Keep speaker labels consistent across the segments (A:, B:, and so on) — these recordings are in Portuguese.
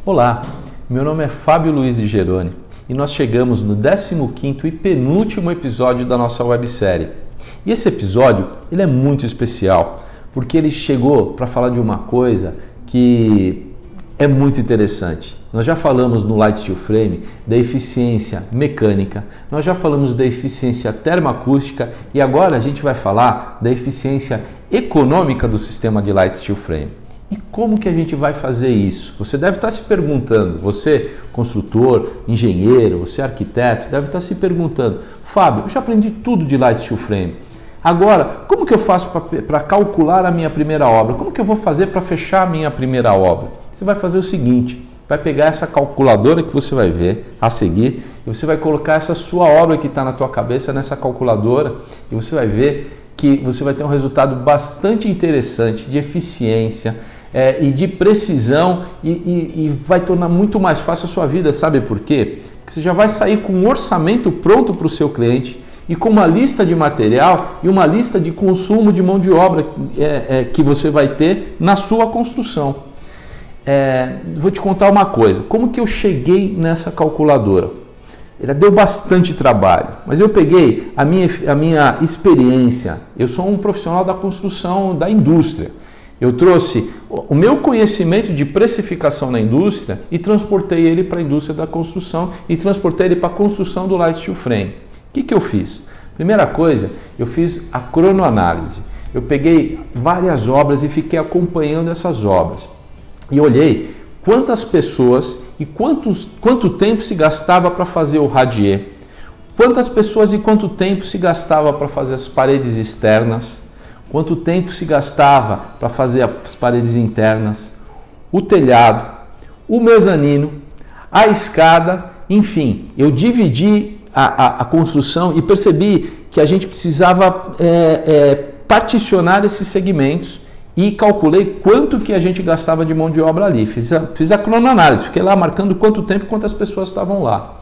A: Olá, meu nome é Fábio Luiz de Geroni e nós chegamos no 15º e penúltimo episódio da nossa websérie. E esse episódio ele é muito especial porque ele chegou para falar de uma coisa que é muito interessante. Nós já falamos no Light Steel Frame da eficiência mecânica, nós já falamos da eficiência termoacústica e agora a gente vai falar da eficiência econômica do sistema de Light Steel Frame. E como que a gente vai fazer isso? Você deve estar se perguntando, você construtor, engenheiro, você arquiteto, deve estar se perguntando, Fábio, eu já aprendi tudo de Light Steel Frame. Agora, como que eu faço para calcular a minha primeira obra? Como que eu vou fazer para fechar a minha primeira obra? Você vai fazer o seguinte, vai pegar essa calculadora que você vai ver a seguir e você vai colocar essa sua obra que está na tua cabeça nessa calculadora e você vai ver que você vai ter um resultado bastante interessante de eficiência, e de precisão e vai tornar muito mais fácil a sua vida, sabe por quê? Porque você já vai sair com um orçamento pronto para o seu cliente e com uma lista de material e uma lista de consumo de mão de obra que você vai ter na sua construção. Vou te contar uma coisa, como que eu cheguei nessa calculadora? Ela deu bastante trabalho, mas eu peguei a minha experiência, eu sou um profissional da construção da indústria. Eu trouxe o meu conhecimento de precificação na indústria e transportei ele para a indústria da construção e transportei ele para a construção do Light Steel Frame. O que eu fiz? Primeira coisa, eu fiz a cronoanálise. Eu peguei várias obras e fiquei acompanhando essas obras. E olhei quantas pessoas e quanto tempo se gastava para fazer o radier. Quantas pessoas e quanto tempo se gastava para fazer as paredes externas. Quanto tempo se gastava para fazer as paredes internas, o telhado, o mezanino, a escada, enfim, eu dividi a construção e percebi que a gente precisava particionar esses segmentos e calculei quanto que a gente gastava de mão de obra ali. Fiz a cronoanálise, fiquei lá marcando quanto tempo e quantas pessoas estavam lá.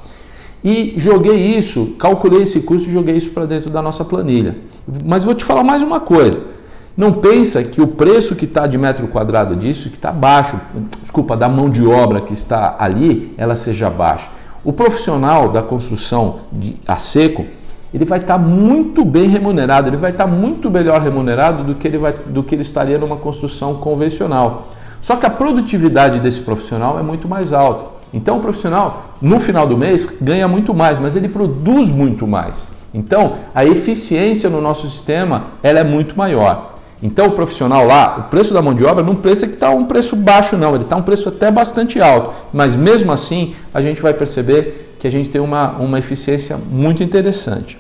A: E joguei isso, calculei esse custo e joguei isso para dentro da nossa planilha. Mas vou te falar mais uma coisa. Não pensa que o preço que está de metro quadrado disso, que está baixo, desculpa, da mão de obra que está ali, ela seja baixa. O profissional da construção a seco, ele vai estar muito bem remunerado, ele vai estar muito melhor remunerado do que ele estaria numa construção convencional. Só que a produtividade desse profissional é muito mais alta. Então o profissional, no final do mês, ganha muito mais, mas ele produz muito mais. Então a eficiência no nosso sistema ela é muito maior. Então o profissional lá, o preço da mão de obra não pensa que está um preço baixo não, ele está um preço até bastante alto. Mas mesmo assim a gente vai perceber que a gente tem uma eficiência muito interessante.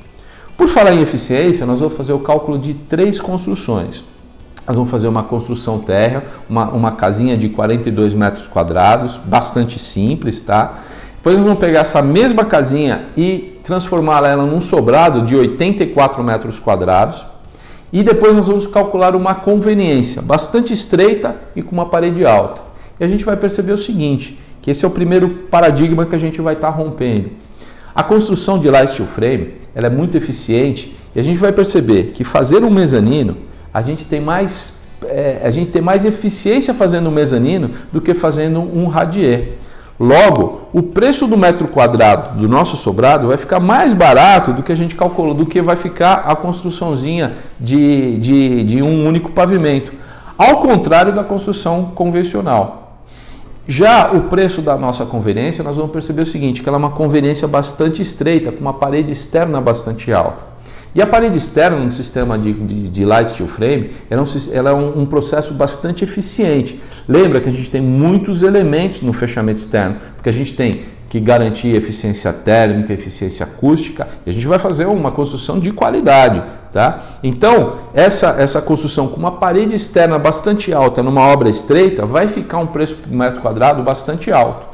A: Por falar em eficiência, nós vamos fazer o cálculo de 3 construções. Nós vamos fazer uma construção térrea, uma casinha de 42 metros quadrados, bastante simples, tá? Depois nós vamos pegar essa mesma casinha e transformá-la num sobrado de 84 metros quadrados. E depois nós vamos calcular uma conveniência bastante estreita e com uma parede alta. E a gente vai perceber o seguinte, que esse é o primeiro paradigma que a gente vai estar rompendo. A construção de Light Steel Frame ela é muito eficiente e a gente vai perceber que fazer um mezanino a gente tem mais eficiência fazendo um mezanino do que fazendo um radier. Logo, o preço do metro quadrado do nosso sobrado vai ficar mais barato do que a gente calculou, do que vai ficar a construçãozinha de um único pavimento. Ao contrário da construção convencional. Já o preço da nossa conveniência, nós vamos perceber o seguinte, que ela é uma conveniência bastante estreita, com uma parede externa bastante alta. E a parede externa no sistema de Light Steel Frame, ela é um processo bastante eficiente. Lembra que a gente tem muitos elementos no fechamento externo, porque a gente tem que garantir eficiência térmica, eficiência acústica, e a gente vai fazer uma construção de qualidade, tá? Então, essa construção com uma parede externa bastante alta numa obra estreita vai ficar um preço por metro quadrado bastante alto.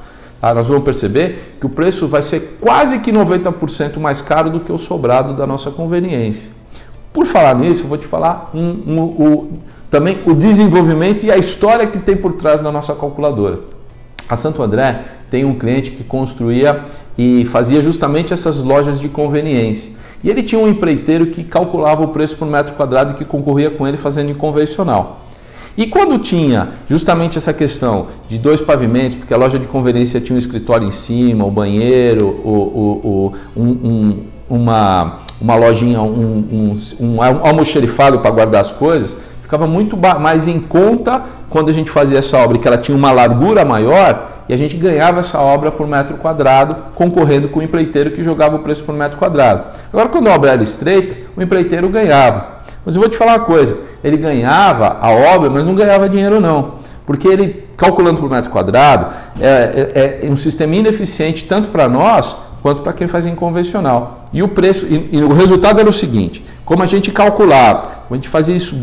A: Tá? Nós vamos perceber que o preço vai ser quase que 90% mais caro do que o sobrado da nossa conveniência. Por falar nisso, eu vou te falar também o desenvolvimento e a história que tem por trás da nossa calculadora. A Santo André tem um cliente que construía e fazia justamente essas lojas de conveniência. E ele tinha um empreiteiro que calculava o preço por metro quadrado e que concorria com ele fazendo em convencional. E quando tinha justamente essa questão de 2 pavimentos, porque a loja de conveniência tinha um escritório em cima, o banheiro, uma lojinha, um almoxerifado para guardar as coisas, ficava muito mais em conta quando a gente fazia essa obra, que ela tinha uma largura maior e a gente ganhava essa obra por metro quadrado, concorrendo com o empreiteiro que jogava o preço por metro quadrado. Agora, quando a obra era estreita, o empreiteiro ganhava. Mas eu vou te falar uma coisa, ele ganhava a obra, mas não ganhava dinheiro não, porque ele, calculando por metro quadrado, é um sistema ineficiente tanto para nós, quanto para quem faz em convencional. E o preço, e o resultado era o seguinte, como a gente calculava, como a gente fazia isso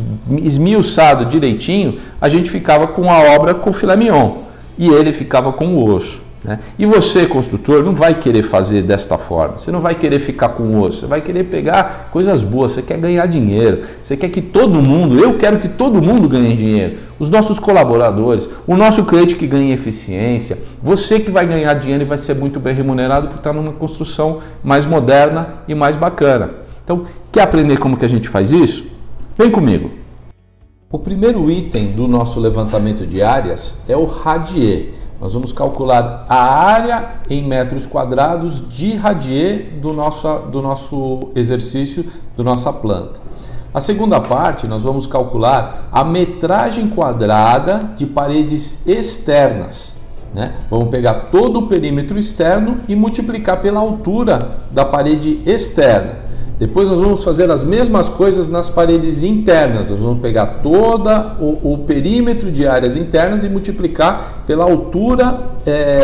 A: esmiuçado direitinho, a gente ficava com a obra com filé mignon, e ele ficava com o osso. Né? E você, construtor, não vai querer fazer desta forma, você não vai querer ficar com o osso, você vai querer pegar coisas boas, você quer ganhar dinheiro, você quer que todo mundo, eu quero que todo mundo ganhe dinheiro, os nossos colaboradores, o nosso cliente que ganhe eficiência, você que vai ganhar dinheiro e vai ser muito bem remunerado por estar numa construção mais moderna e mais bacana. Então, quer aprender como que a gente faz isso? Vem comigo! O primeiro item do nosso levantamento de áreas é o radier. Nós vamos calcular a área em metros quadrados de radier do nosso exercício, da nossa planta. A segunda parte, nós vamos calcular a metragem quadrada de paredes externas. Né? Vamos pegar todo o perímetro externo e multiplicar pela altura da parede externa. Depois nós vamos fazer as mesmas coisas nas paredes internas. Nós vamos pegar todo o perímetro de áreas internas e multiplicar pela altura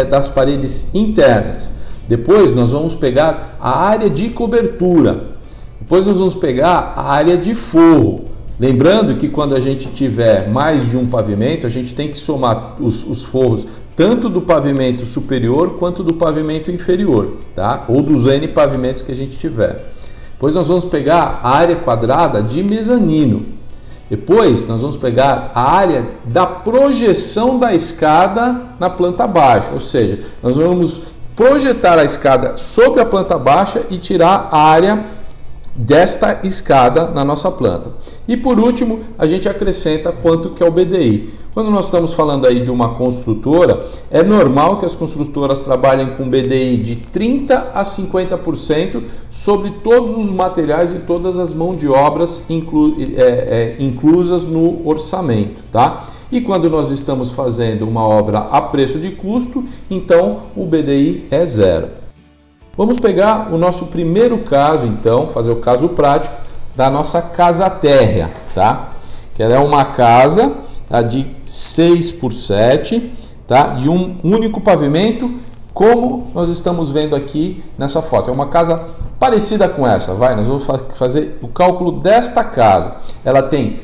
A: das paredes internas. Depois nós vamos pegar a área de cobertura. Depois nós vamos pegar a área de forro. Lembrando que quando a gente tiver mais de um pavimento, a gente tem que somar os forros tanto do pavimento superior quanto do pavimento inferior, tá? Ou dos N pavimentos que a gente tiver. Depois nós vamos pegar a área quadrada de mezanino. Depois nós vamos pegar a área da projeção da escada na planta baixa, ou seja, nós vamos projetar a escada sobre a planta baixa e tirar a área desta escada na nossa planta. E por último, a gente acrescenta quanto que é o BDI. Quando nós estamos falando aí de uma construtora, é normal que as construtoras trabalhem com BDI de 30% a 50% sobre todos os materiais e todas as mãos de obras inclusas no orçamento, tá? E quando nós estamos fazendo uma obra a preço de custo, então o BDI é 0. Vamos pegar o nosso primeiro caso, então, fazer o caso prático da nossa casa térrea, tá? Que ela é uma casa de 6 por 7, tá? De um único pavimento, como nós estamos vendo aqui nessa foto. É uma casa parecida com essa, nós vamos fazer o cálculo desta casa. Ela tem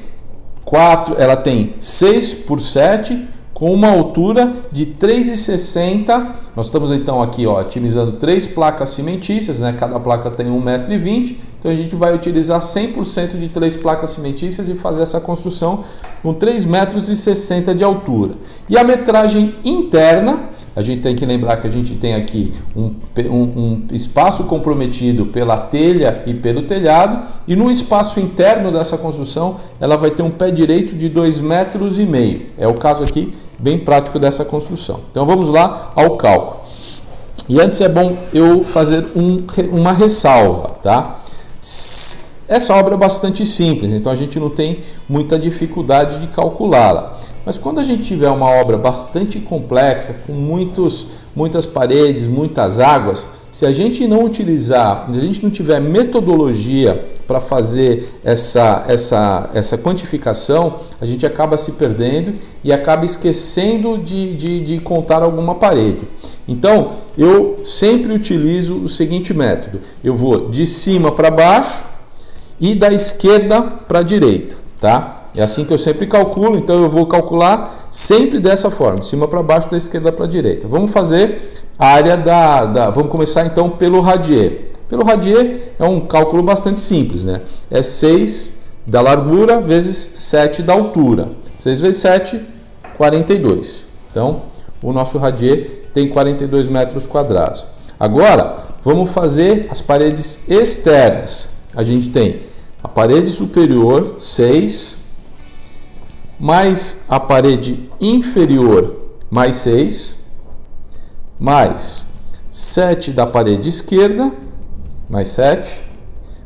A: 6 por 7, com uma altura de 3,60. Nós estamos então aqui otimizando 3 placas cimentícias, né? Cada placa tem 1,20 m, então a gente vai utilizar 100% de 3 placas cimentícias e fazer essa construção com 3,60 m de altura. E a metragem interna, a gente tem que lembrar que a gente tem aqui um espaço comprometido pela telha e pelo telhado, e no espaço interno dessa construção ela vai ter um pé direito de 2,5 m. É o caso aqui bem prático dessa construção. Então vamos lá ao cálculo. E antes é bom eu fazer uma ressalva, tá? Essa obra é bastante simples, então a gente não tem muita dificuldade de calculá-la. Mas quando a gente tiver uma obra bastante complexa, com muitas paredes, muitas águas, se a gente não utilizar, se a gente não tiver metodologia para fazer essa quantificação, a gente acaba se perdendo e acaba esquecendo de contar alguma parede. Então, eu sempre utilizo o seguinte método: eu vou de cima para baixo e da esquerda para a direita, tá? É assim que eu sempre calculo, então eu vou calcular sempre dessa forma, de cima para baixo, da esquerda para a direita. Vamos fazer a área vamos começar então pelo radier. Pelo radier é um cálculo bastante simples, né? É 6 da largura vezes 7 da altura. 6 vezes 7, 42. Então, o nosso radier tem 42 metros quadrados. Agora, vamos fazer as paredes externas. A gente tem a parede superior, 6, mais a parede inferior, mais 6, mais 7 da parede esquerda, mais 7,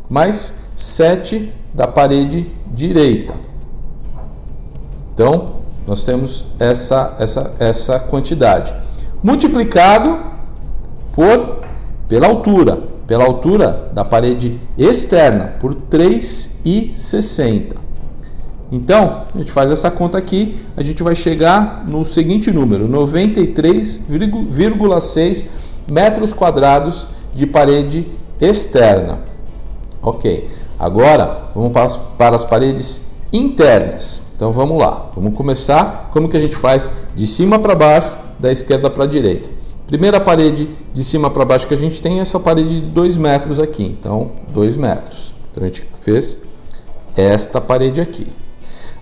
A: mais 7 da parede direita. Então, nós temos essa quantidade. Multiplicado pela altura da parede externa, por 3,60. Então, a gente faz essa conta aqui, a gente vai chegar no seguinte número, 93,6 metros quadrados de parede externa. Ok, agora vamos para as paredes internas. Então vamos lá, vamos começar como que a gente faz de cima para baixo, da esquerda para a direita. Primeira parede de cima para baixo que a gente tem é essa parede de 2 metros aqui, então 2 metros. Então a gente fez esta parede aqui.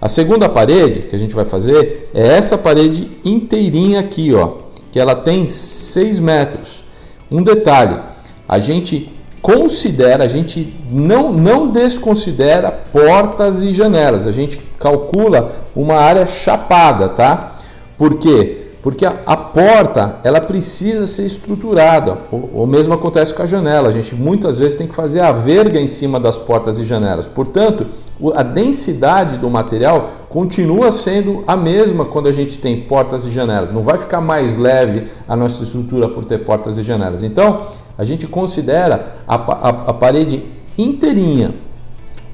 A: A segunda parede que a gente vai fazer é essa parede inteirinha aqui, ó, que ela tem 6 metros. Um detalhe, a gente considera, a gente não desconsidera portas e janelas, a gente calcula uma área chapada, tá? Por quê? Porque a porta, ela precisa ser estruturada. O mesmo acontece com a janela. A gente muitas vezes tem que fazer a verga em cima das portas e janelas. Portanto, a densidade do material continua sendo a mesma quando a gente tem portas e janelas. Não vai ficar mais leve a nossa estrutura por ter portas e janelas. Então, a gente considera a parede inteirinha.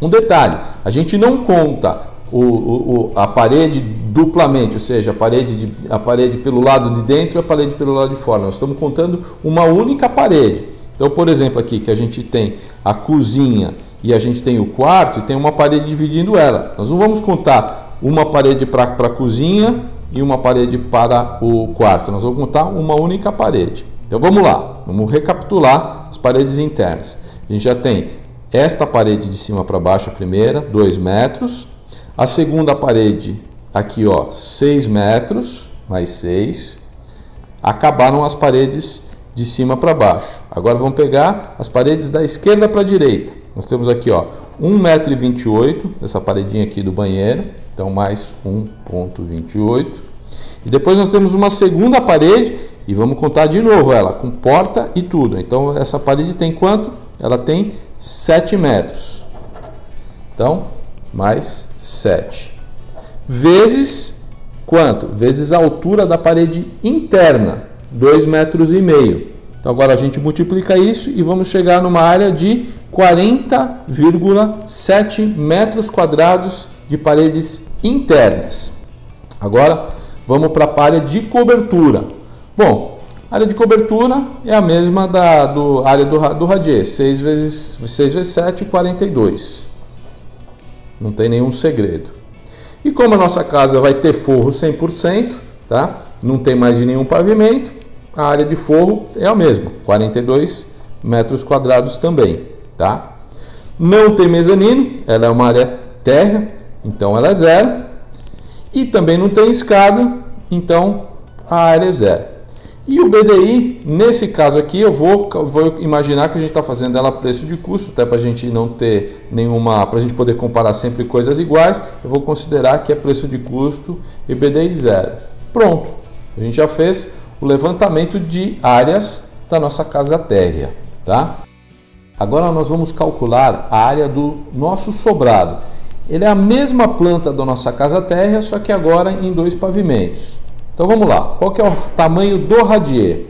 A: Um detalhe, a gente não conta a parede duplamente, ou seja, a parede pelo lado de dentro e a parede pelo lado de fora. Nós estamos contando uma única parede. Então, por exemplo, aqui que a gente tem a cozinha e a gente tem o quarto e tem uma parede dividindo ela. Nós não vamos contar uma parede para a cozinha e uma parede para o quarto. Nós vamos contar uma única parede. Então, vamos lá. Vamos recapitular as paredes internas. A gente já tem esta parede de cima para baixo, a primeira, 2 metros. A segunda parede aqui, ó, 6 metros, mais 6. Acabaram as paredes de cima para baixo. Agora vamos pegar as paredes da esquerda para a direita. Nós temos aqui, ó, 1,28 m, essa paredinha aqui do banheiro. Então, mais 1,28. E depois nós temos uma segunda parede e vamos contar de novo ela, com porta e tudo. Então, essa parede tem quanto? Ela tem 7 metros. Então, mais 7. Vezes quanto? Vezes a altura da parede interna, 2,5 metros. Então agora a gente multiplica isso e vamos chegar numa área de 40,7 metros quadrados de paredes internas. Agora vamos para a área de cobertura. Bom, a área de cobertura é a mesma da área do radier, 6 vezes 7, 42. Não tem nenhum segredo. E como a nossa casa vai ter forro 100%, tá? Não tem mais de nenhum pavimento, a área de forro é a mesma, 42 metros quadrados também, tá? Não tem mezanino, ela é uma área térrea, então ela é 0. E também não tem escada, então a área é 0. E o BDI, nesse caso aqui, eu vou imaginar que a gente está fazendo ela a preço de custo, até para a gente não ter nenhuma, para a gente poder comparar sempre coisas iguais, eu vou considerar que é preço de custo e BDI 0. Pronto, a gente já fez o levantamento de áreas da nossa casa térrea, tá? Agora nós vamos calcular a área do nosso sobrado. Ele é a mesma planta da nossa casa térrea, só que agora em 2 pavimentos. Então vamos lá, qual que é o tamanho do radier?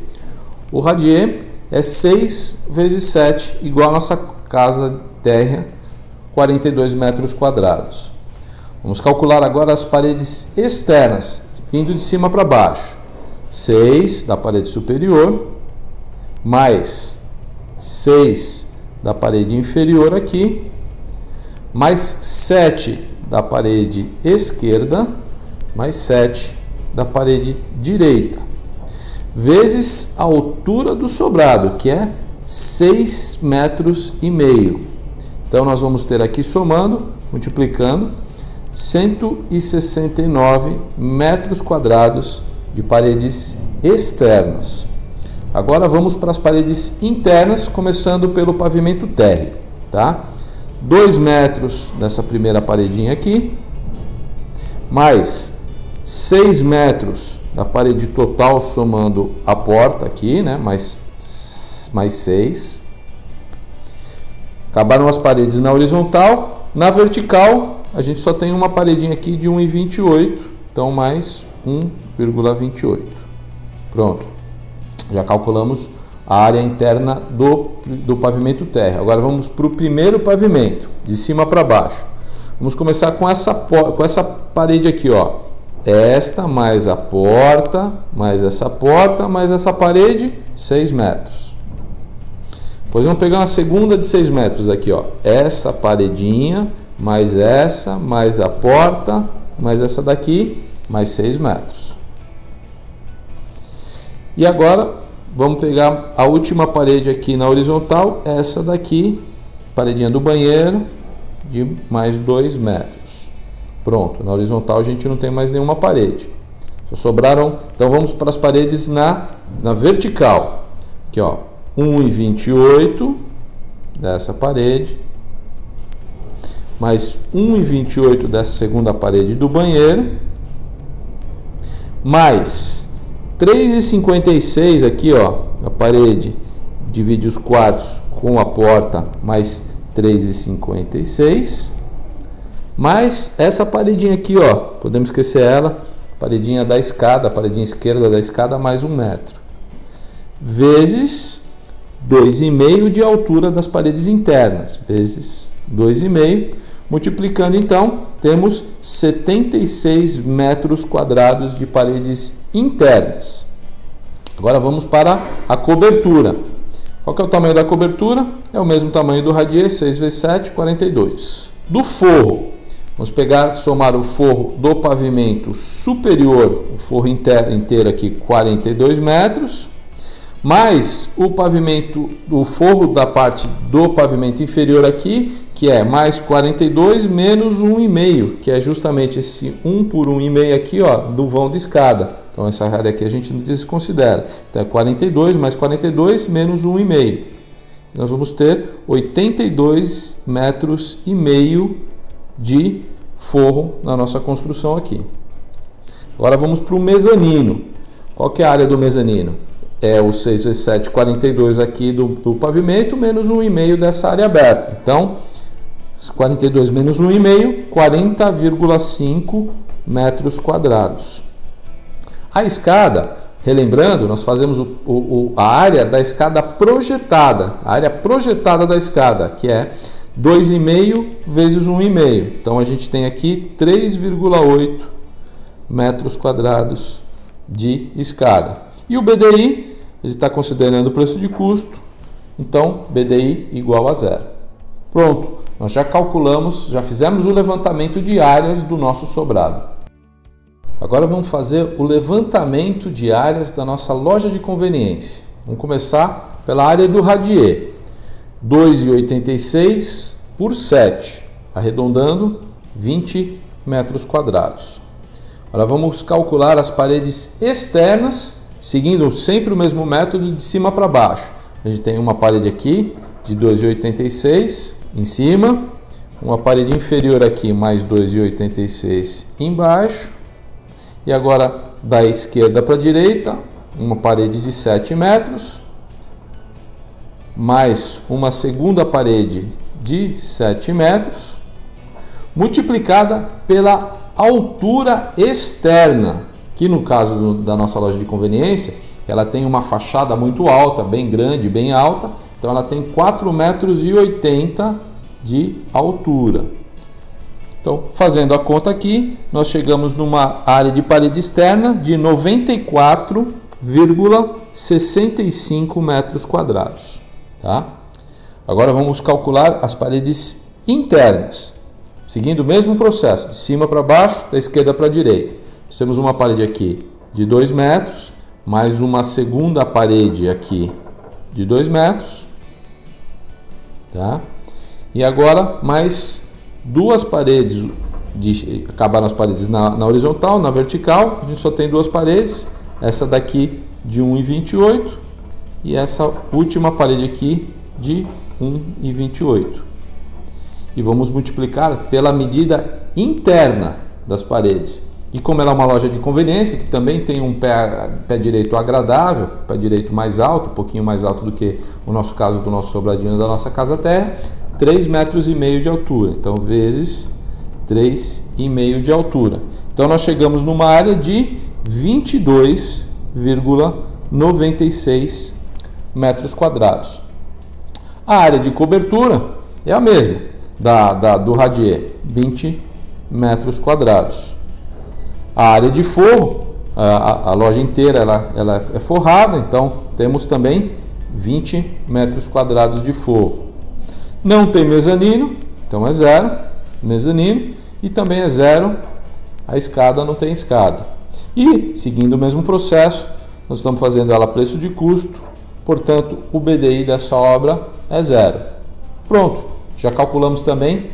A: O radier é 6 vezes 7, igual a nossa casa térrea, 42 metros quadrados. Vamos calcular agora as paredes externas, vindo de cima para baixo. 6 da parede superior, mais 6 da parede inferior aqui, mais 7 da parede esquerda, mais 7 da parede direita, vezes a altura do sobrado, que é 6,5 metros. Então nós vamos ter aqui somando, multiplicando, 169 metros quadrados de paredes externas. Agora vamos para as paredes internas, começando pelo pavimento térreo, tá? 2 metros nessa primeira paredinha aqui, mais 6 metros da parede total, somando a porta aqui, né? Mais 6. Acabaram as paredes na horizontal. Na vertical, a gente só tem uma paredinha aqui de 1,28, então mais 1,28. Pronto. Já calculamos a área interna do pavimento térreo. Agora vamos para o primeiro pavimento, de cima para baixo. Vamos começar com essa parede aqui, ó. Esta mais a porta, mais essa porta, mais essa parede, 6 metros. Depois vamos pegar uma segunda de 6 metros aqui, ó. Essa paredinha, mais essa, mais a porta, mais essa daqui, mais 6 metros. E agora vamos pegar a última parede aqui na horizontal, essa daqui, paredinha do banheiro, de mais 2 metros. Pronto, na horizontal a gente não tem mais nenhuma parede. Só sobraram, então vamos para as paredes na vertical. Aqui, ó, 1,28 dessa parede, mais 1,28 dessa segunda parede do banheiro, mais 3,56 aqui, ó, a parede divide os quartos com a porta, mais 3,56, mais essa paredinha aqui, ó, podemos esquecer ela, paredinha da escada, a paredinha esquerda da escada, mais 1 metro, vezes 2,5 de altura das paredes internas, vezes 2,5, multiplicando então, temos 76 metros quadrados de paredes internas. Agora vamos para a cobertura. Qual que é o tamanho da cobertura? É o mesmo tamanho do radier, 6 vezes 7, 42. Do forro, vamos somar o forro do pavimento superior, o forro inteiro aqui, 42 metros, mais o forro da parte do pavimento inferior aqui, que é mais 42 menos 1,5, que é justamente esse 1 por 1,5 aqui, ó, do vão de escada. Então essa área aqui a gente desconsidera. Então é 42 mais 42 menos 1,5. Nós vamos ter 82 metros e meio de forro na nossa construção aqui. Agora vamos para o mezanino. Qual que é a área do mezanino? É o 6 vezes 7, 42 aqui do pavimento, menos 1,5 dessa área aberta. Então, 42 menos 1,5, 40,5 metros quadrados. A escada, relembrando, nós fazemos a área da escada projetada, a área projetada da escada, que é 2,5 vezes 1,5. Então, a gente tem aqui 3,8 metros quadrados de escada. E o BDI, ele está considerando o preço de custo, então BDI igual a 0. Pronto, nós já calculamos, já fizemos o levantamento de áreas do nosso sobrado. Agora vamos fazer o levantamento de áreas da nossa loja de conveniência. Vamos começar pela área do radier, 2,86 por 7, arredondando 20 metros quadrados. Agora vamos calcular as paredes externas, seguindo sempre o mesmo método de cima para baixo. A gente tem uma parede aqui de 2,86 em cima, uma parede inferior aqui mais 2,86 embaixo, e agora da esquerda para a direita, uma parede de 7 metros, mais uma segunda parede de 7 metros, multiplicada pela altura externa, que no caso da nossa loja de conveniência, ela tem uma fachada muito alta, bem grande, bem alta, então ela tem 4,80 metros de altura. Então, fazendo a conta aqui, nós chegamos numa área de parede externa de 94,65 metros quadrados. Tá? Agora vamos calcular as paredes internas, seguindo o mesmo processo, de cima para baixo, da esquerda para a direita. Nós temos uma parede aqui de 2 metros, mais uma segunda parede aqui de 2 metros. Tá? E agora mais duas paredes, acabaram as paredes na horizontal, na vertical, a gente só tem duas paredes, essa daqui de 1,28 e essa última parede aqui de 1,28. E vamos multiplicar pela medida interna das paredes. E como ela é uma loja de conveniência, que também tem um pé direito agradável, pé direito mais alto, um pouquinho mais alto do que o nosso caso do nosso sobradinho da nossa casa terra, 3,5 metros de altura. Então, vezes 3,5 de altura. Então, nós chegamos numa área de 22,96 metros quadrados. A área de cobertura é a mesma do radier, 20 metros quadrados. A área de forro, a loja inteira ela é forrada, então temos também 20 metros quadrados de forro. Não tem mezanino, então é zero mezanino, e também é zero a escada, não tem escada. E seguindo o mesmo processo, nós estamos fazendo ela a preço de custo, portanto o BDI dessa obra é zero. Pronto, já calculamos também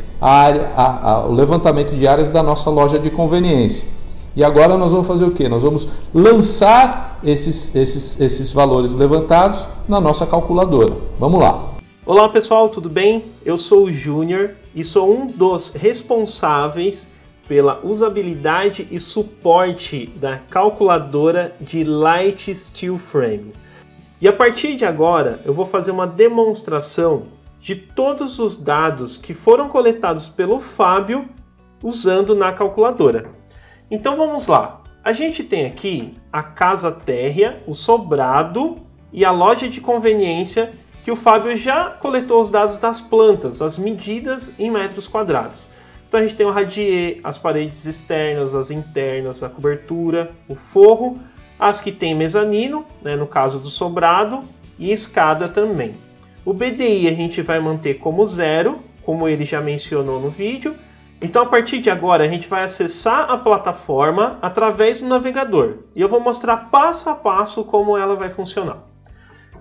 A: o levantamento de áreas da nossa loja de conveniência. E agora nós vamos fazer o quê? Nós vamos lançar esses valores levantados na nossa calculadora. Vamos lá.
B: Olá pessoal, tudo bem? Eu sou o Júnior e sou um dos responsáveis pela usabilidade e suporte da calculadora de Light Steel Frame. E a partir de agora eu vou fazer uma demonstração de todos os dados que foram coletados pelo Fábio usando na calculadora. Então vamos lá, a gente tem aqui a casa térrea, o sobrado e a loja de conveniência que o Fábio já coletou os dados das plantas, as medidas em metros quadrados. Então a gente tem o radier, as paredes externas, as internas, a cobertura, o forro, as que tem mezanino, né, no caso do sobrado, e escada também. O BDI a gente vai manter como zero, como ele já mencionou no vídeo. Então, a partir de agora, a gente vai acessar a plataforma através do navegador. E eu vou mostrar passo a passo como ela vai funcionar.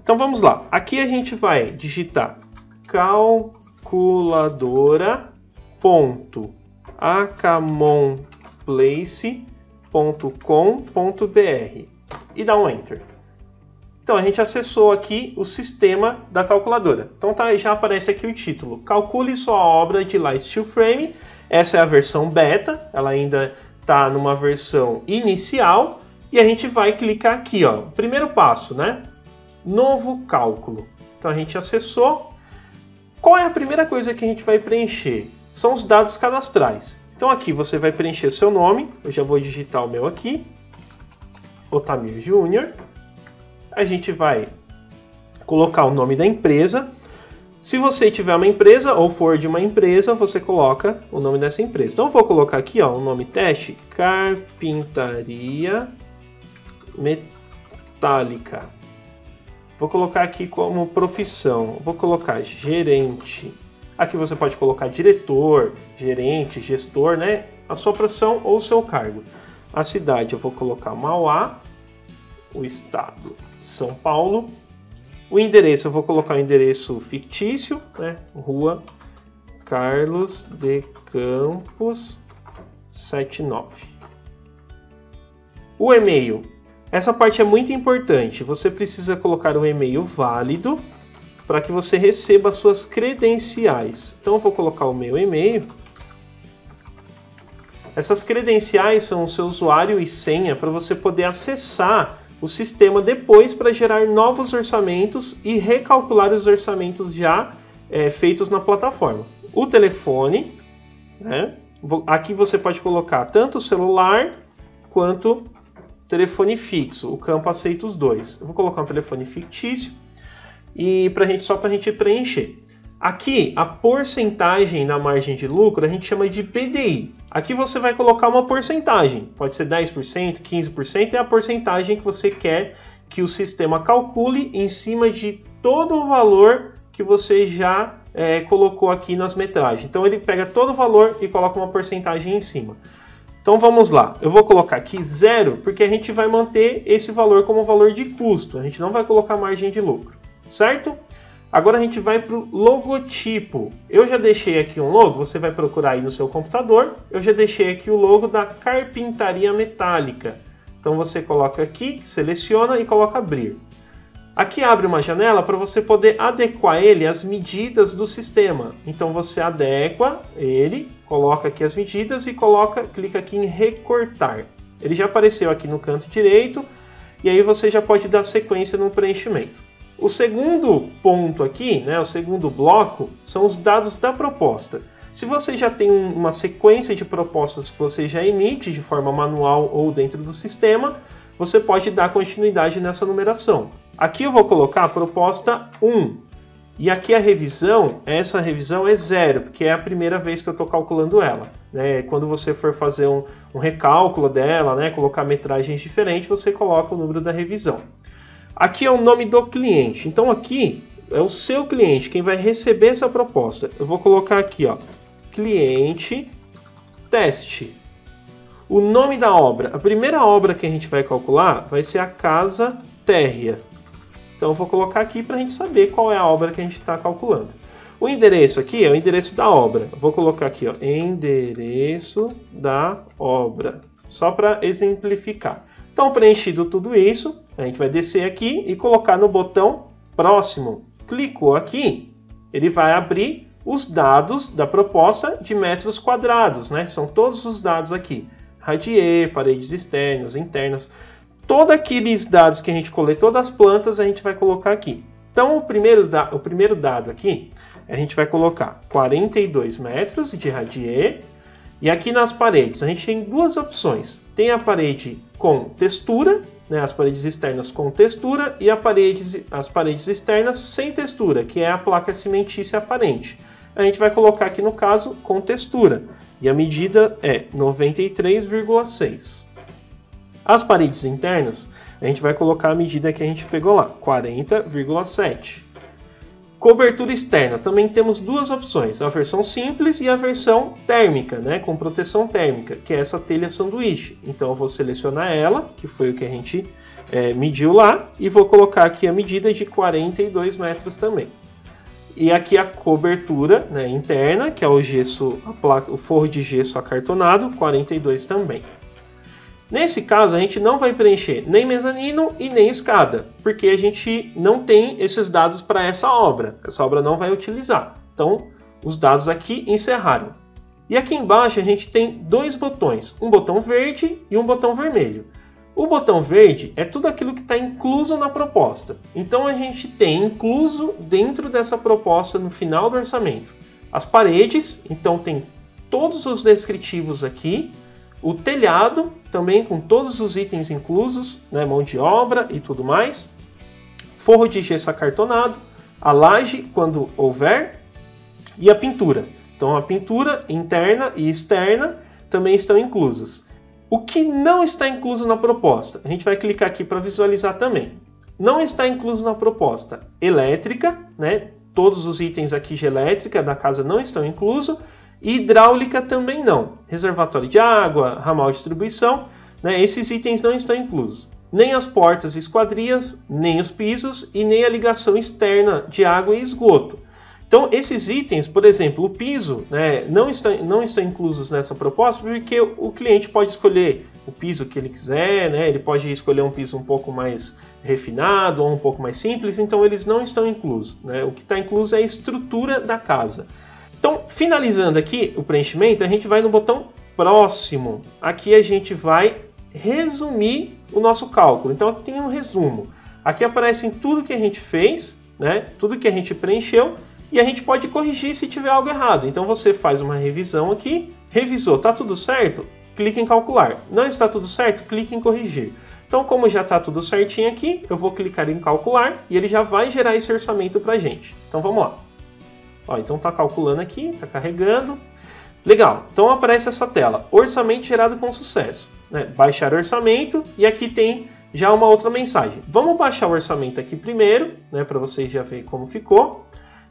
B: Então, vamos lá. Aqui a gente vai digitar calculadora.acamonplace.com.br e dá um Enter. Então, a gente acessou aqui o sistema da calculadora. Então, já aparece aqui o título. Calcule sua obra de Light Steel Frame. Essa é a versão beta, ela ainda está numa versão inicial. E a gente vai clicar aqui, ó, primeiro passo, né? Novo cálculo. Então, a gente acessou. Qual é a primeira coisa que a gente vai preencher? São os dados cadastrais. Então, aqui você vai preencher seu nome. Eu já vou digitar o meu aqui. Otamir Júnior. A gente vai colocar o nome da empresa. Se você tiver uma empresa ou for de uma empresa, você coloca o nome dessa empresa. Então eu vou colocar aqui, ó, um nome teste, Carpintaria Metálica. Vou colocar aqui como profissão, vou colocar gerente. Aqui você pode colocar diretor, gerente, gestor, né? A sua profissão ou o seu cargo. A cidade eu vou colocar Mauá, o estado São Paulo. O endereço, eu vou colocar o endereço fictício, né? Rua Carlos de Campos 79. O e-mail. Essa parte é muito importante. Você precisa colocar um e-mail válido para que você receba as suas credenciais. Então eu vou colocar o meu e-mail. Essas credenciais são o seu usuário e senha para você poder acessar o sistema depois para gerar novos orçamentos e recalcular os orçamentos já feitos na plataforma. O telefone, né? Aqui você pode colocar tanto o celular quanto telefone fixo. O campo aceita os dois. Eu vou colocar um telefone fictício e só para a gente preencher. Aqui, a porcentagem na margem de lucro a gente chama de BDI. Aqui você vai colocar uma porcentagem, pode ser 10%, 15%, é a porcentagem que você quer que o sistema calcule em cima de todo o valor que você já colocou aqui nas metragens. Então ele pega todo o valor e coloca uma porcentagem em cima. Então vamos lá, eu vou colocar aqui 0, porque a gente vai manter esse valor como valor de custo, a gente não vai colocar margem de lucro, certo? Agora a gente vai para o logotipo. Eu já deixei aqui um logo, você vai procurar aí no seu computador. Eu já deixei aqui o logo da Carpintaria Metálica. Então você coloca aqui, seleciona e coloca abrir. Aqui abre uma janela para você poder adequar ele às medidas do sistema. Então você adequa ele, coloca aqui as medidas e clica aqui em recortar. Ele já apareceu aqui no canto direito e aí você já pode dar sequência no preenchimento. O segundo ponto aqui, né, o segundo bloco, são os dados da proposta. Se você já tem uma sequência de propostas que você já emite de forma manual ou dentro do sistema, você pode dar continuidade nessa numeração. Aqui eu vou colocar a proposta 1. E aqui a revisão, essa revisão é 0, porque é a primeira vez que eu estou calculando ela. Né? Quando você for fazer um recálculo dela, né, colocar metragens diferentes, você coloca o número da revisão. Aqui é o nome do cliente. Então aqui é o seu cliente, quem vai receber essa proposta. Eu vou colocar aqui, ó, cliente teste. O nome da obra. A primeira obra que a gente vai calcular vai ser a casa térrea. Então eu vou colocar aqui para a gente saber qual é a obra que a gente está calculando. O endereço aqui é o endereço da obra. Eu vou colocar aqui, ó, endereço da obra, só para exemplificar. Então, preenchido tudo isso, a gente vai descer aqui e colocar no botão próximo. Clicou aqui, ele vai abrir os dados da proposta de metros quadrados, né? São todos os dados aqui. Radier, paredes externas, internas. Todos aqueles dados que a gente coletou das plantas, a gente vai colocar aqui. Então, o primeiro dado aqui, a gente vai colocar 42 metros de radier. E aqui nas paredes, a gente tem duas opções. Tem a parede com textura, né, as paredes externas com textura, e as paredes externas sem textura, que é a placa cimentícia aparente. A gente vai colocar aqui, no caso, com textura. E a medida é 93,6. As paredes internas, a gente vai colocar a medida que a gente pegou lá, 40,7. Cobertura externa, também temos duas opções, a versão simples e a versão térmica, né, com proteção térmica, que é essa telha sanduíche. Então eu vou selecionar ela, que foi o que a gente mediu lá, e vou colocar aqui a medida de 42 metros também. E aqui a cobertura, né, interna, que é o gesso, o forro de gesso acartonado, 42 também. Nesse caso, a gente não vai preencher nem mezanino e nem escada, porque a gente não tem esses dados para essa obra. Essa obra não vai utilizar. Então, os dados aqui encerraram. E aqui embaixo a gente tem dois botões, um botão verde e um botão vermelho. O botão verde é tudo aquilo que está incluso na proposta. Então, a gente tem incluso dentro dessa proposta, no final do orçamento, as paredes, então tem todos os descritivos aqui, o telhado, também com todos os itens inclusos, né, mão de obra e tudo mais. Forro de gesso acartonado, a laje, quando houver, e a pintura. Então, a pintura interna e externa também estão inclusas. O que não está incluso na proposta? A gente vai clicar aqui para visualizar também. Não está incluso na proposta elétrica, né? Todos os itens aqui de elétrica da casa não estão inclusos. E hidráulica também não. Reservatório de água, ramal de distribuição, né? Esses itens não estão inclusos. Nem as portas e esquadrias, nem os pisos e nem a ligação externa de água e esgoto. Então, esses itens, por exemplo, o piso, né, não estão inclusos nessa proposta porque o cliente pode escolher o piso que ele quiser, né? Ele pode escolher um piso um pouco mais refinado ou um pouco mais simples, então eles não estão inclusos, né? O que está incluso é a estrutura da casa. Então, finalizando aqui o preenchimento, a gente vai no botão próximo. Aqui a gente vai resumir o nosso cálculo. Então, aqui tem um resumo. Aqui aparecem tudo que a gente fez, né? Tudo que a gente preencheu, e a gente pode corrigir se tiver algo errado. Então, você faz uma revisão aqui, revisou, está tudo certo? Clique em calcular. Não está tudo certo? Clique em corrigir. Então, como já está tudo certinho aqui, eu vou clicar em calcular e ele já vai gerar esse orçamento para a gente. Então, vamos lá. Ó, então está calculando aqui, está carregando. Legal, então aparece essa tela, orçamento gerado com sucesso. Né? Baixar orçamento, e aqui tem já uma outra mensagem. Vamos baixar o orçamento aqui primeiro, né, para vocês já verem como ficou.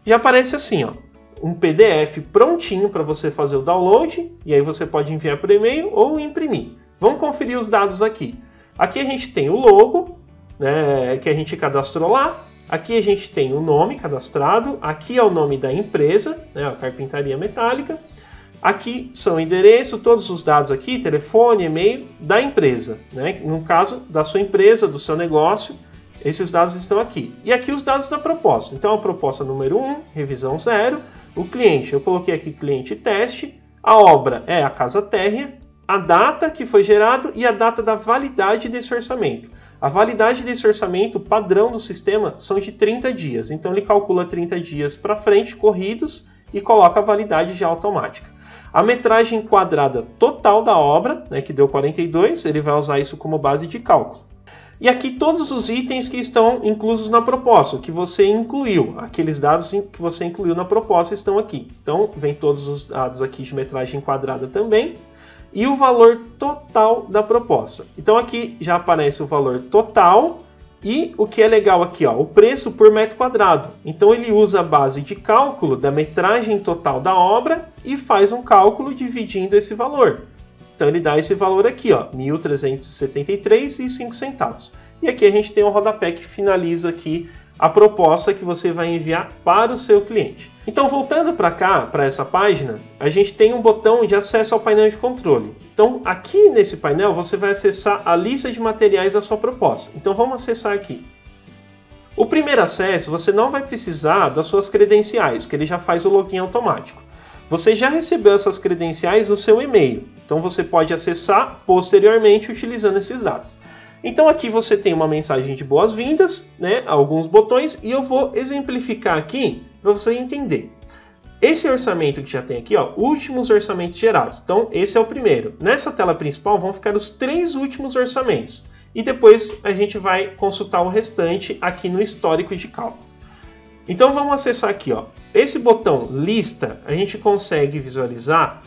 B: Já aparece assim, ó, um PDF prontinho para você fazer o download, e aí você pode enviar por e-mail ou imprimir. Vamos conferir os dados aqui. Aqui a gente tem o logo, né, que a gente cadastrou lá. Aqui a gente tem o nome cadastrado, aqui é o nome da empresa, né, a Carpintaria Metálica. Aqui são o endereço, todos os dados aqui, telefone, e-mail da empresa. Né? No caso da sua empresa, do seu negócio, esses dados estão aqui. E aqui os dados da proposta. Então a proposta número 1, revisão 0, o cliente, eu coloquei aqui cliente teste, a obra é a casa térrea, a data que foi gerado e a data da validade desse orçamento. A validade desse orçamento, padrão do sistema, são de 30 dias. Então ele calcula 30 dias para frente, corridos, e coloca a validade já automática. A metragem quadrada total da obra, né, que deu 42, ele vai usar isso como base de cálculo. E aqui todos os itens que estão inclusos na proposta, que você incluiu, aqueles dados que você incluiu na proposta estão aqui. Então vem todos os dados aqui de metragem quadrada também. E o valor total da proposta. Então aqui já aparece o valor total e o que é legal aqui, ó, o preço por metro quadrado. Então ele usa a base de cálculo da metragem total da obra e faz um cálculo dividindo esse valor. Então ele dá esse valor aqui, ó, R$ 1.373,05. E aqui a gente tem um rodapé que finaliza aqui a proposta que você vai enviar para o seu cliente. Então, voltando para cá, para essa página, a gente tem um botão de acesso ao painel de controle. Então, aqui nesse painel, você vai acessar a lista de materiais da sua proposta. Então, vamos acessar aqui. O primeiro acesso, você não vai precisar das suas credenciais, que ele já faz o login automático. Você já recebeu essas credenciais no seu e-mail, então você pode acessar posteriormente utilizando esses dados. Então aqui você tem uma mensagem de boas-vindas, né, alguns botões, e eu vou exemplificar aqui para você entender. Esse orçamento que já tem aqui, ó, últimos orçamentos gerados. Então esse é o primeiro. Nessa tela principal vão ficar os 3 últimos orçamentos. E depois a gente vai consultar o restante aqui no histórico de cálculo. Então vamos acessar aqui, ó. Esse botão lista, a gente consegue visualizar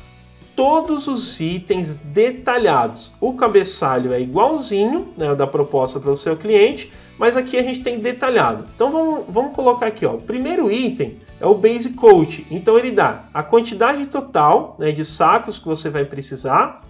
B: todos os itens detalhados. O cabeçalho é igualzinho, né, da proposta para o seu cliente, mas aqui a gente tem detalhado. Então vamos colocar aqui, ó. O primeiro item é o Base Coat. Então ele dá a quantidade total, né, de sacos que você vai precisar,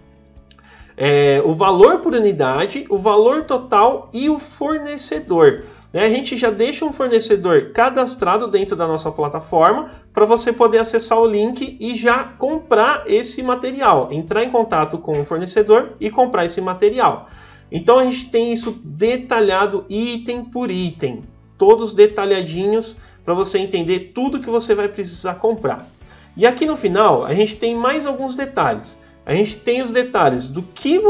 B: o valor por unidade, o valor total e o fornecedor. A gente já deixa um fornecedor cadastrado dentro da nossa plataforma para você poder acessar o link e já comprar esse material, entrar em contato com o fornecedor e comprar esse material. Então a gente tem isso detalhado item por item, todos detalhadinhos para você entender tudo que você vai precisar comprar. E aqui no final a gente tem mais alguns detalhes. A gente tem os detalhes do que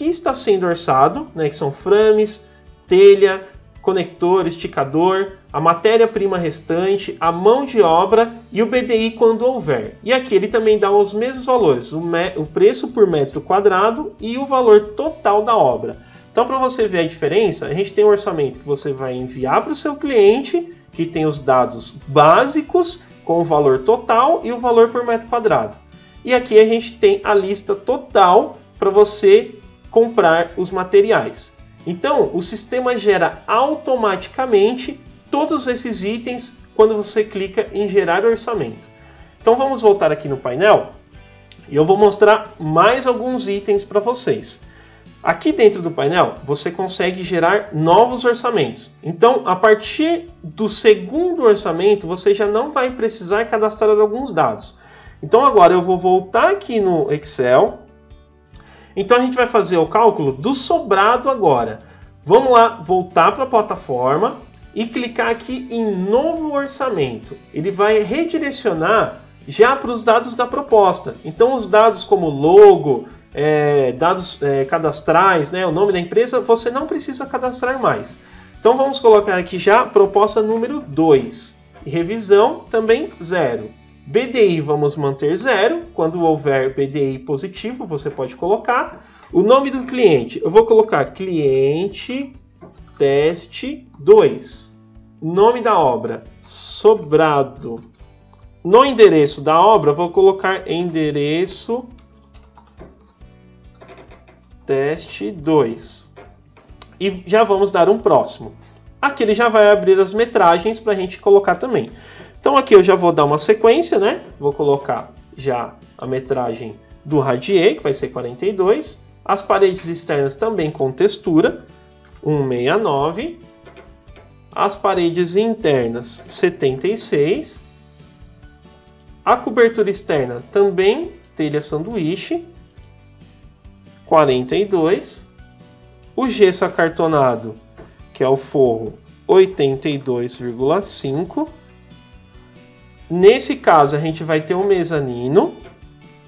B: está sendo orçado, né, que são frames, telha, conector, esticador, a matéria-prima restante, a mão de obra e o BDI quando houver. E aqui ele também dá os mesmos valores, o preço por metro quadrado e o valor total da obra. Então, para você ver a diferença, a gente tem um orçamento que você vai enviar para o seu cliente, que tem os dados básicos com o valor total e o valor por metro quadrado. E aqui a gente tem a lista total para você comprar os materiais. Então, o sistema gera automaticamente todos esses itens quando você clica em gerar orçamento. Então, vamos voltar aqui no painel e eu vou mostrar mais alguns itens para vocês. Aqui dentro do painel, você consegue gerar novos orçamentos. Então, a partir do segundo orçamento, você já não vai precisar cadastrar alguns dados. Então, agora eu vou voltar aqui no Excel. Então a gente vai fazer o cálculo do sobrado agora. Vamos lá, voltar para a plataforma e clicar aqui em novo orçamento. Ele vai redirecionar já para os dados da proposta. Então os dados como logo, dados cadastrais, né, o nome da empresa, você não precisa cadastrar mais. Então vamos colocar aqui já proposta número 2. E revisão também 0. BDI vamos manter 0, quando houver BDI positivo você pode colocar. O nome do cliente, eu vou colocar cliente teste 2. Nome da obra, sobrado. No endereço da obra eu vou colocar endereço teste 2. E já vamos dar um próximo. Aqui ele já vai abrir as metragens para a gente colocar também. Então aqui eu já vou dar uma sequência, né? Vou colocar já a metragem do radier, que vai ser 42. As paredes externas também com textura, 169. As paredes internas, 76. A cobertura externa também, telha sanduíche, 42. O gesso acartonado, que é o forro 82,5. Nesse caso, a gente vai ter um mezanino.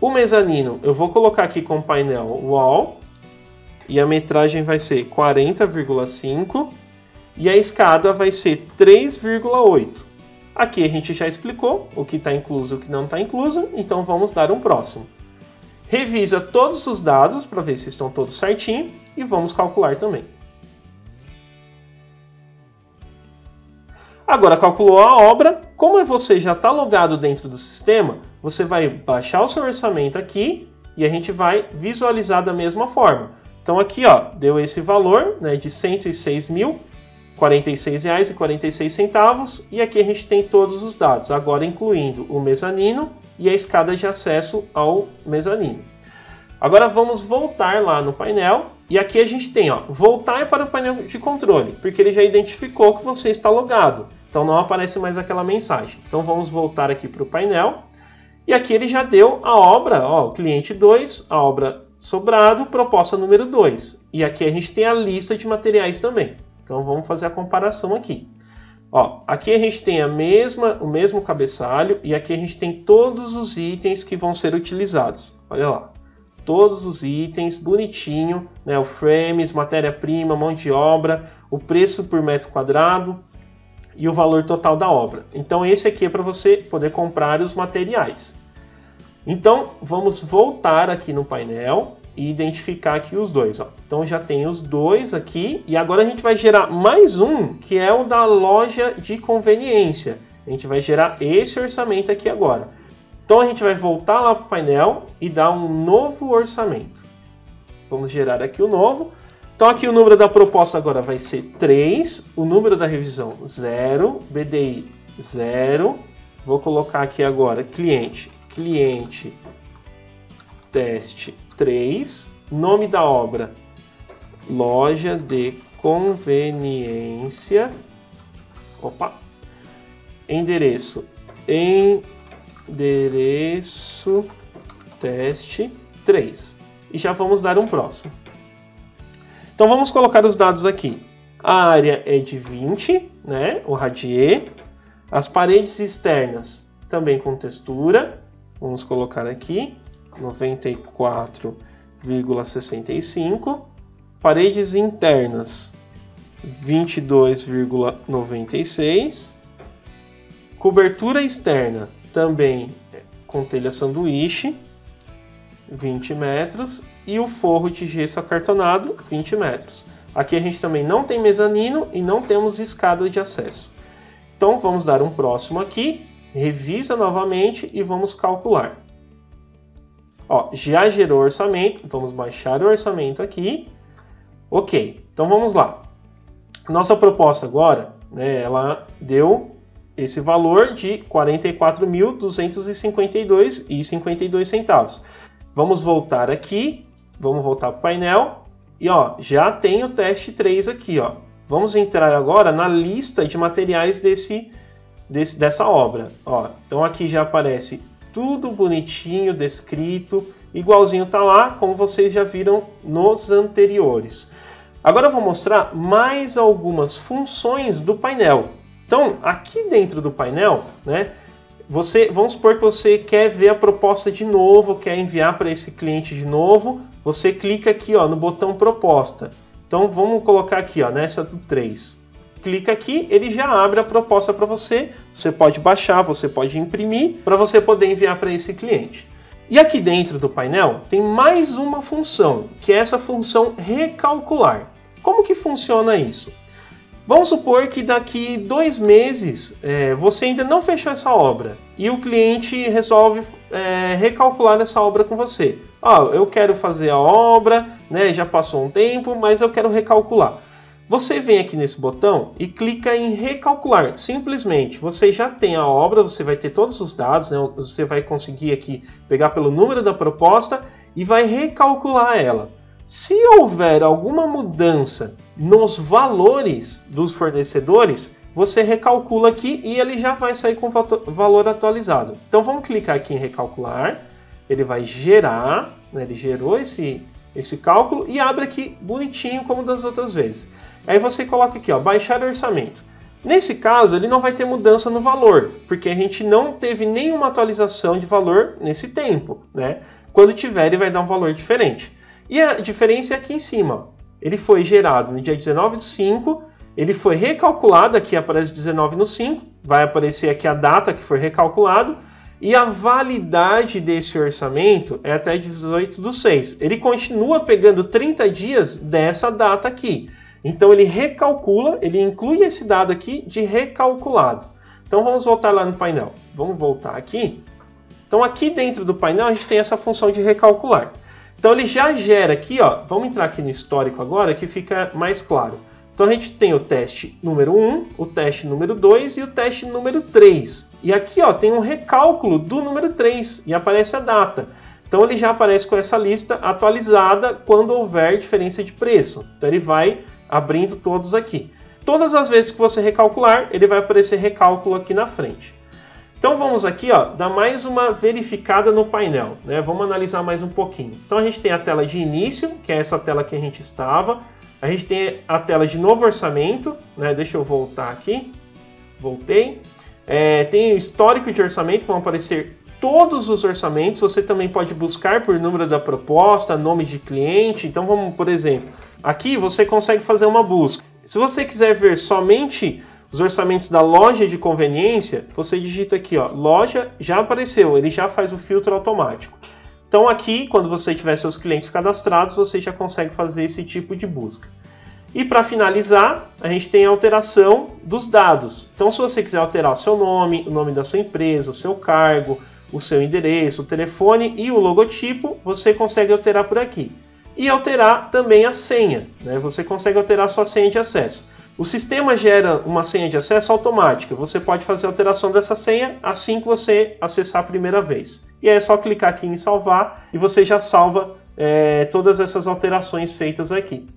B: O mezanino eu vou colocar aqui com painel wall. E a metragem vai ser 40,5. E a escada vai ser 3,8. Aqui a gente já explicou o que está incluso e o que não está incluso. Então vamos dar um próximo. Revisa todos os dados para ver se estão todos certinho. E vamos calcular também. Agora calculou a obra, como você já está logado dentro do sistema, você vai baixar o seu orçamento aqui e a gente vai visualizar da mesma forma. Então aqui ó, deu esse valor, né, de R$ 106.046,46 e aqui a gente tem todos os dados, agora incluindo o mezanino e a escada de acesso ao mezanino. Agora vamos voltar lá no painel e aqui a gente tem ó, voltar para o painel de controle, porque ele já identificou que você está logado. Então não aparece mais aquela mensagem. Então vamos voltar aqui para o painel. E aqui ele já deu a obra, ó, o cliente 2, a obra sobrado, proposta número 2. E aqui a gente tem a lista de materiais também. Então vamos fazer a comparação aqui. Ó, aqui a gente tem o mesmo cabeçalho e aqui a gente tem todos os itens que vão ser utilizados. Olha lá. Todos os itens, bonitinho, né? O frames, matéria-prima, mão de obra, o preço por metro quadrado e o valor total da obra. Então esse aqui é para você poder comprar os materiais. Então vamos voltar aqui no painel e identificar aqui os dois. Ó. Então já tem os dois aqui e agora a gente vai gerar mais um que é o da loja de conveniência. A gente vai gerar esse orçamento aqui agora. Então a gente vai voltar lá para o painel e dar um novo orçamento. Vamos gerar aqui o novo. Então aqui o número da proposta agora vai ser 3, o número da revisão 0, BDI 0. Vou colocar aqui agora cliente teste 3, nome da obra loja de conveniência. Opa. Endereço teste 3. E já vamos dar um próximo. Então vamos colocar os dados aqui. A área é de 20, né? O radier. As paredes externas também com textura. Vamos colocar aqui 94,65. Paredes internas 22,96. Cobertura externa também com telha sanduíche 20 metros. E o forro de gesso acartonado, 20 metros. Aqui a gente também não tem mezanino e não temos escada de acesso. Então vamos dar um próximo aqui, revisa novamente e vamos calcular. Ó, já gerou o orçamento, vamos baixar o orçamento aqui. Ok, então vamos lá. Nossa proposta agora, né, ela deu esse valor de R$ 44.252,52. Vamos voltar aqui. Vamos voltar para o painel e ó, já tem o teste 3 aqui. Ó. Vamos entrar agora na lista de materiais dessa obra. Ó. Então aqui já aparece tudo bonitinho, descrito, igualzinho tá lá, como vocês já viram nos anteriores. Agora eu vou mostrar mais algumas funções do painel. Então aqui dentro do painel, né? Vamos supor que você quer ver a proposta de novo, quer enviar para esse cliente de novo. Você clica aqui ó, no botão proposta. Então vamos colocar aqui ó, nessa do 3. Clica aqui, ele já abre a proposta para você. Você pode baixar, você pode imprimir para você poder enviar para esse cliente. E aqui dentro do painel tem mais uma função, que é essa função recalcular. Como que funciona isso? Vamos supor que daqui 2 meses você ainda não fechou essa obra e o cliente resolve recalcular essa obra com você. Eu quero fazer a obra, né, já passou um tempo, mas eu quero recalcular. Você vem aqui nesse botão e clica em recalcular. Simplesmente, você já tem a obra, você vai ter todos os dados, né, você vai conseguir aqui pegar pelo número da proposta e vai recalcular ela. Se houver alguma mudança nos valores dos fornecedores, você recalcula aqui e ele já vai sair com o valor atualizado. Então vamos clicar aqui em recalcular, ele vai gerar, né, ele gerou esse cálculo e abre aqui bonitinho como das outras vezes. Aí você coloca aqui, ó, baixar orçamento. Nesse caso, ele não vai ter mudança no valor, porque a gente não teve nenhuma atualização de valor nesse tempo, né? Quando tiver, ele vai dar um valor diferente. E a diferença é aqui em cima. Ele foi gerado no dia 19/5, ele foi recalculado, aqui aparece 19/5, vai aparecer aqui a data que foi recalculado, e a validade desse orçamento é até 18/6. Ele continua pegando 30 dias dessa data aqui. Então ele recalcula, ele inclui esse dado aqui de recalculado. Então vamos voltar lá no painel. Vamos voltar aqui. Então aqui dentro do painel a gente tem essa função de recalcular. Então ele já gera aqui, ó, vamos entrar aqui no histórico agora que fica mais claro. Então a gente tem o teste número 1, o teste número 2 e o teste número 3. E aqui, ó, tem um recálculo do número 3 e aparece a data. Então ele já aparece com essa lista atualizada quando houver diferença de preço. Então ele vai abrindo todos aqui. Todas as vezes que você recalcular, ele vai aparecer recálculo aqui na frente. Então vamos aqui, ó, dar mais uma verificada no painel, né? Vamos analisar mais um pouquinho. Então a gente tem a tela de início, que é essa tela que a gente estava. A gente tem a tela de novo orçamento, né? Deixa eu voltar aqui. Voltei. Tem o histórico de orçamento, que vão aparecer todos os orçamentos. Você também pode buscar por número da proposta, nome de cliente. Então vamos, por exemplo, aqui você consegue fazer uma busca. Se você quiser ver somente os orçamentos da loja de conveniência, você digita aqui, ó, loja, já apareceu, ele já faz o filtro automático. Então aqui, quando você tiver seus clientes cadastrados, você já consegue fazer esse tipo de busca. E para finalizar, a gente tem a alteração dos dados. Então se você quiser alterar o seu nome, o nome da sua empresa, o seu cargo, o seu endereço, o telefone e o logotipo, você consegue alterar por aqui. E alterar também a senha, né? Você consegue alterar a sua senha de acesso. O sistema gera uma senha de acesso automática. Você pode fazer a alteração dessa senha assim que você acessar a primeira vez. E aí é só clicar aqui em salvar e você já salva todas essas alterações feitas aqui.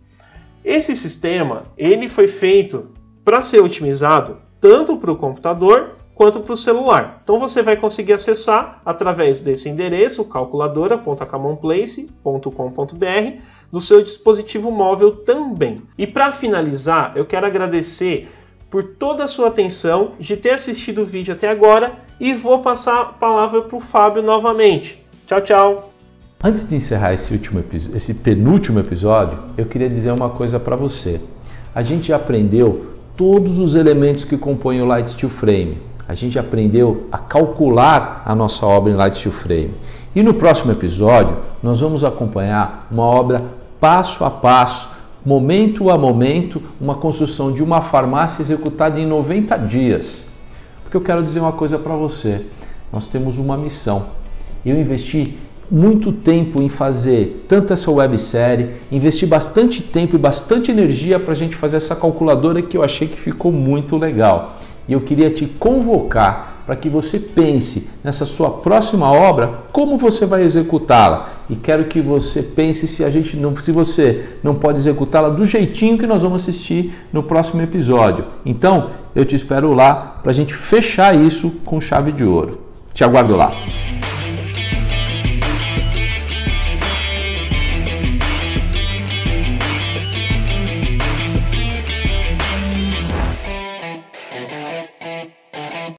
B: Esse sistema ele foi feito para ser otimizado tanto para o computador quanto para o celular. Então você vai conseguir acessar através desse endereço, calculadora.acamonplace.com.br, do seu dispositivo móvel também. E para finalizar, eu quero agradecer por toda a sua atenção, de ter assistido o vídeo até agora, e vou passar a palavra para o Fábio novamente. Tchau, tchau!
A: Antes de encerrar esse penúltimo episódio, eu queria dizer uma coisa para você. A gente já aprendeu todos os elementos que compõem o Light Steel Frame. A gente aprendeu a calcular a nossa obra em Light Steel Frame. E no próximo episódio, nós vamos acompanhar uma obra passo a passo, momento a momento, uma construção de uma farmácia executada em 90 dias. Porque eu quero dizer uma coisa para você. Nós temos uma missão. Eu investi muito tempo em fazer tanto essa websérie, investi bastante tempo e bastante energia para a gente fazer essa calculadora que eu achei que ficou muito legal. E eu queria te convocar para que você pense nessa sua próxima obra, como você vai executá-la. E quero que você pense se você não pode executá-la do jeitinho que nós vamos assistir no próximo episódio. Então, eu te espero lá para a gente fechar isso com chave de ouro. Te aguardo lá.